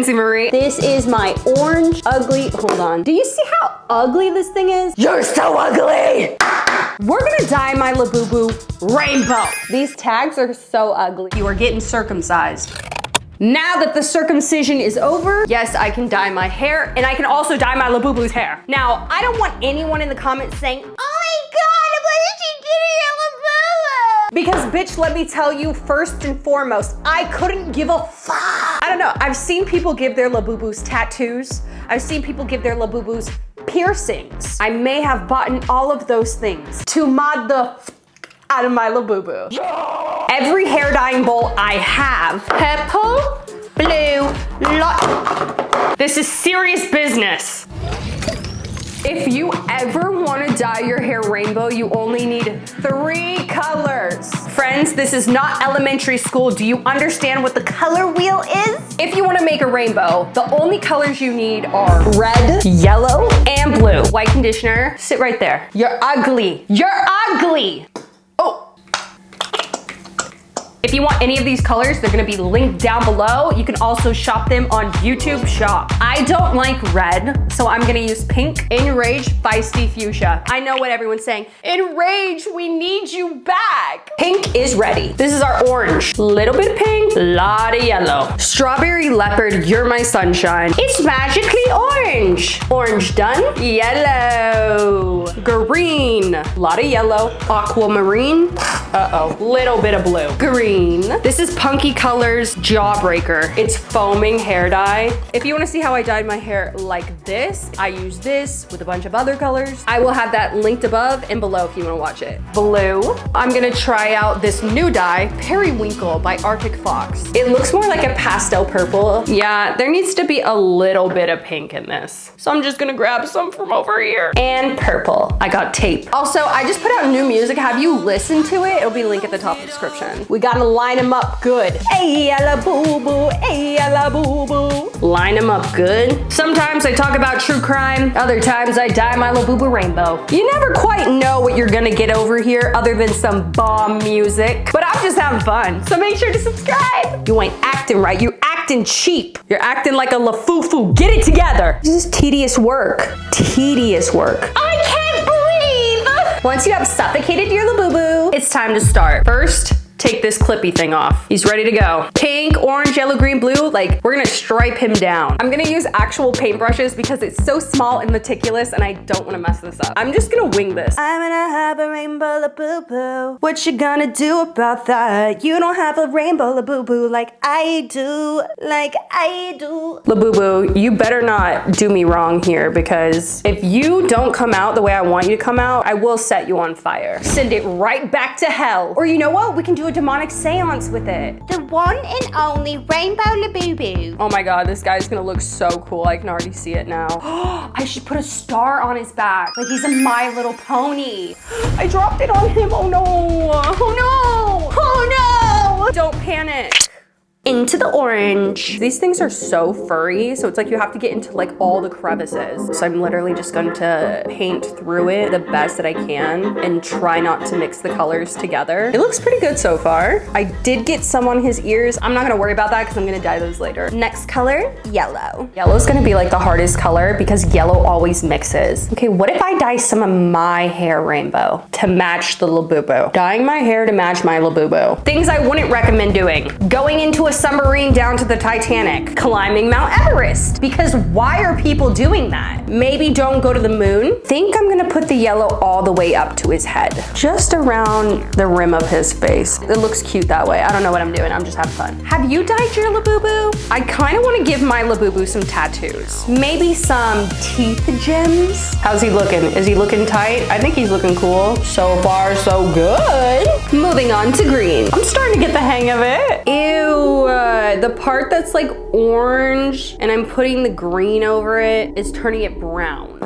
Mackenzie Marie. This is my orange, ugly, hold on. Do you see how ugly this thing is? You're so ugly! We're gonna dye my Labubu rainbow. These tags are so ugly. You are getting circumcised. Now that the circumcision is over, yes, I can dye my hair, and I can also dye my Labubu's hair. Now, I don't want anyone in the comments saying, oh my God, what did you do to your Labubu? Because bitch, let me tell you, first and foremost, I couldn't give a fuck. I don't know, I've seen people give their Labubu's tattoos. I've seen people give their Labubu's piercings. I may have bought all of those things to mod the out of my Labubu. Every hair dyeing bowl I have, purple, blue, this is serious business. If you ever want to dye your hair rainbow, you only need 3 colors. Friends, this is not elementary school. Do you understand what the color wheel is? If you want to make a rainbow, the only colors you need are red, yellow, and blue. White conditioner, sit right there. You're ugly. You're ugly. Oh. If you want any of these colors, they're gonna be linked down below. You can also shop them on YouTube Shop. I don't like red, so I'm gonna use pink. Enrage, feisty, fuchsia. I know what everyone's saying. Enrage, we need you back. Pink is ready. This is our orange. Little bit of pink, lot of yellow. Strawberry leopard, you're my sunshine. It's magically orange. Orange done. Yellow. Green, lot of yellow. Aquamarine. Uh-oh, little bit of blue. Green. This is Punky Colors Jawbreaker. It's foaming hair dye. If you want to see how I dyed my hair like this, I use this with a bunch of other colors. I will have that linked above and below if you want to watch it. Blue. I'm gonna try out this new dye, Periwinkle by Arctic Fox. It looks more like a pastel purple. Yeah, there needs to be a little bit of pink in this. So I'm just gonna grab some from over here. And purple. I got tape. Also, I just put out new music. Have you listened to it? It'll be linked at the top of the description. We gotta line them up good. Hey, Labubu, hey, Labubu. Line them up good. Sometimes I talk about true crime. Other times I dye my Labubu rainbow. You never quite know what you're gonna get over here other than some bomb music. But I'm just having fun. So make sure to subscribe. You ain't acting right. You're acting cheap. You're acting like a lafufu. Get it together. This is tedious work. Tedious work. I can't breathe. Once you have suffocated your Labubu, it's time to start. First, take this clippy thing off. He's ready to go. Pink, orange, yellow, green, blue, like we're gonna stripe him down. I'm gonna use actual paintbrushes because it's so small and meticulous and I don't wanna mess this up. I'm just gonna wing this. I'm gonna have a rainbow Labubu. What you gonna do about that? You don't have a rainbow Labubu like I do, like I do. Labubu, you better not do me wrong here because if you don't come out the way I want you to come out, I will set you on fire. Send it right back to hell. Or you know what? We can do a demonic seance with it. The one and only rainbow Labubu. Oh my God, this guy's gonna look so cool. I can already see it now. I should put a star on his back. Like he's a My Little Pony. I dropped it on him. Oh no. Oh no. Oh no. Don't panic. Into the orange. These things are so furry, so it's like you have to get into like all the crevices. So I'm literally just going to paint through it the best that I can and try not to mix the colors together. It looks pretty good so far. I did get some on his ears. I'm not gonna worry about that because I'm gonna dye those later. Next color, yellow. Yellow is gonna be like the hardest color because yellow always mixes. Okay, what if I dye some of my hair rainbow to match the Labubu? Dyeing my hair to match my Labubu. Things I wouldn't recommend doing. Going into a submarine down to the Titanic, climbing Mount Everest, because why are people doing that? Maybe don't go to the moon. Think I'm gonna put the yellow all the way up to his head, just around the rim of his face. It looks cute that way. I don't know what I'm doing. I'm just having fun. Have you dyed your Labubu? I kind of want to give my Labubu some tattoos. Maybe some teeth gems. How's he looking? Is he looking tight? I think he's looking cool. So far, so good. Moving on to green. I'm starting to get the hang of it. Ew. The part that's like orange and I'm putting the green over it is turning it brown.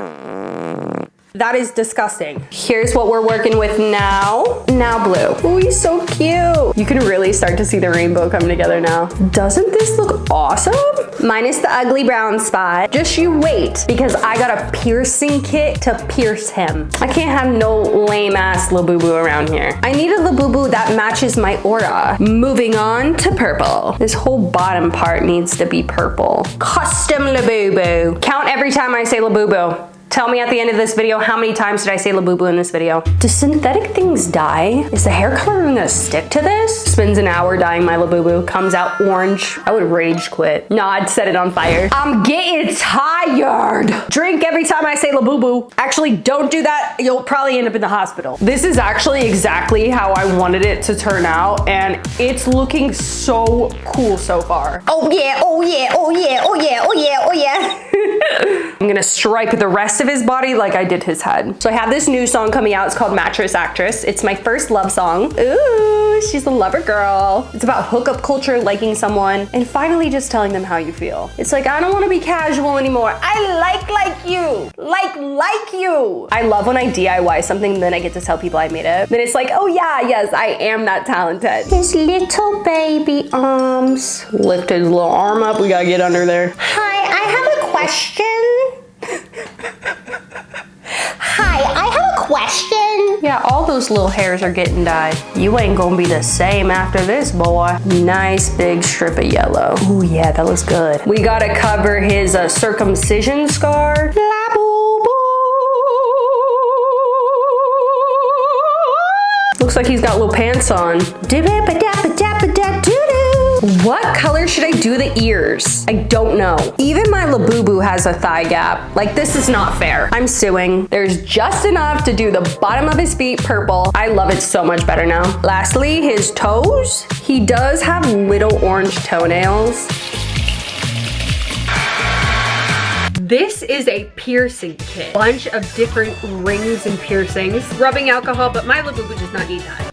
That is disgusting. Here's what we're working with now. Now blue. Oh, he's so cute. You can really start to see the rainbow coming together now. Doesn't this look awesome? Minus the ugly brown spot. Just you wait, because I got a piercing kit to pierce him. I can't have no lame ass Labubu around here. I need a Labubu that matches my aura. Moving on to purple. This whole bottom part needs to be purple. Custom Labubu. Count every time I say Labubu. Tell me at the end of this video, how many times did I say Labubu in this video? Do synthetic things dye? Is the hair color gonna stick to this? Spends an hour dyeing my Labubu, comes out orange. I would rage quit. No, I'd set it on fire. I'm getting tired. Drink every time I say Labubu. Actually, don't do that. You'll probably end up in the hospital. This is actually exactly how I wanted it to turn out, and it's looking so cool so far. Oh yeah, oh yeah, oh yeah, oh yeah, oh yeah, oh yeah. I'm gonna stripe the rest of his body like I did his head. So I have this new song coming out. It's called Mattress Actress. It's my first love song. Ooh, she's a lover girl. It's about hookup culture, liking someone, and finally just telling them how you feel. It's like, I don't want to be casual anymore. I like you. Like you. I love when I DIY something, then I get to tell people I made it. Then it's like, oh yeah, yes, I am that talented. His little baby arms. Lift his little arm up. We gotta get under there. Hi, I have a question. Hi, I have a question. Yeah, all those little hairs are getting dyed. You ain't gonna be the same after this, boy. Nice big strip of yellow. Ooh, yeah, that looks good. We gotta cover his circumcision scar. Labubu. Looks like he's got little pants on. What color should I do the ears? I don't know. Even my Labubu has a thigh gap. Like, this is not fair. I'm suing. There's just enough to do the bottom of his feet purple. I love it so much better now. Lastly, his toes. He does have little orange toenails. This is a piercing kit. Bunch of different rings and piercings. Rubbing alcohol, but my Labubu does not need that.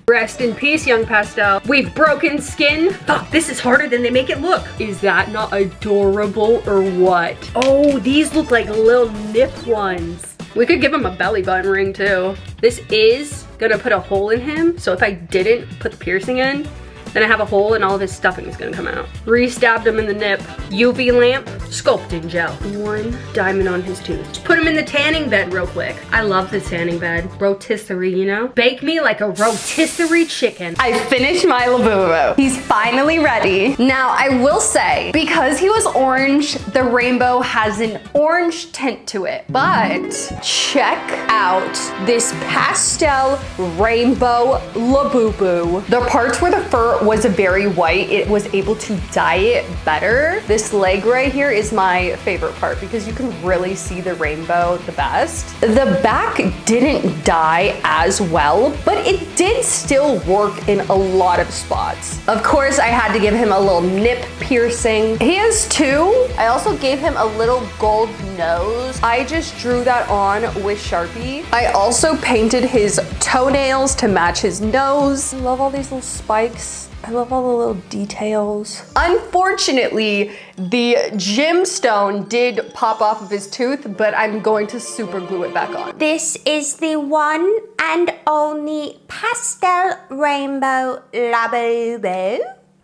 Rest in peace, young pastel. We've broken skin. Fuck, this is harder than they make it look. Is that not adorable or what? Oh, these look like little nip ones. We could give him a belly button ring too. This is gonna put a hole in him, so if I didn't put the piercing in, then I have a hole and all of his stuffing is gonna come out. Re-stabbed him in the nip. UV lamp, sculpting gel. One diamond on his tooth. Just put him in the tanning bed real quick. I love the tanning bed. Rotisserie, you know? Bake me like a rotisserie chicken. I finished my Labubu. He's finally ready. Now, I will say, because he was orange, the rainbow has an orange tint to it. But check out this pastel rainbow Labubu. The parts where the fur was very white, it was able to dye it better. This leg right here is my favorite part because you can really see the rainbow the best. The back didn't dye as well, but it did still work in a lot of spots. Of course, I had to give him a little nip piercing. He has two. I also gave him a little gold nose. I just drew that on with Sharpie. I also painted his toenails to match his nose. I love all these little spikes. I love all the little details. Unfortunately, the gemstone did pop off of his tooth, but I'm going to super glue it back on. This is the one and only pastel rainbow Labubu.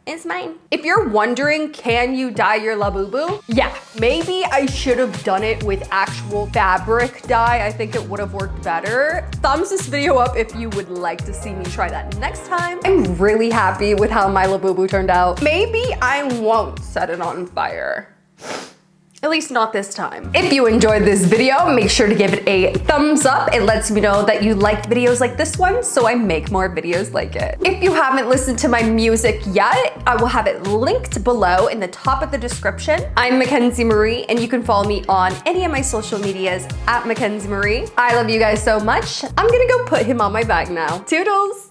It's mine. If you're wondering, can you dye your Labubu? Yeah, maybe I should have done it with actual fabric dye. I think it would have worked better. Thumbs this video up if you would like to see me try that next time. I'm really happy with how my Labubu turned out. Maybe I won't set it on fire. At least not this time. If you enjoyed this video, make sure to give it a thumbs up. It lets me know that you liked videos like this one, so I make more videos like it. If you haven't listened to my music yet, I will have it linked below in the top of the description. I'm Mackenzie Marie, and you can follow me on any of my social medias at Mackenzie Marie. I love you guys so much. I'm gonna go put him on my bag now. Toodles!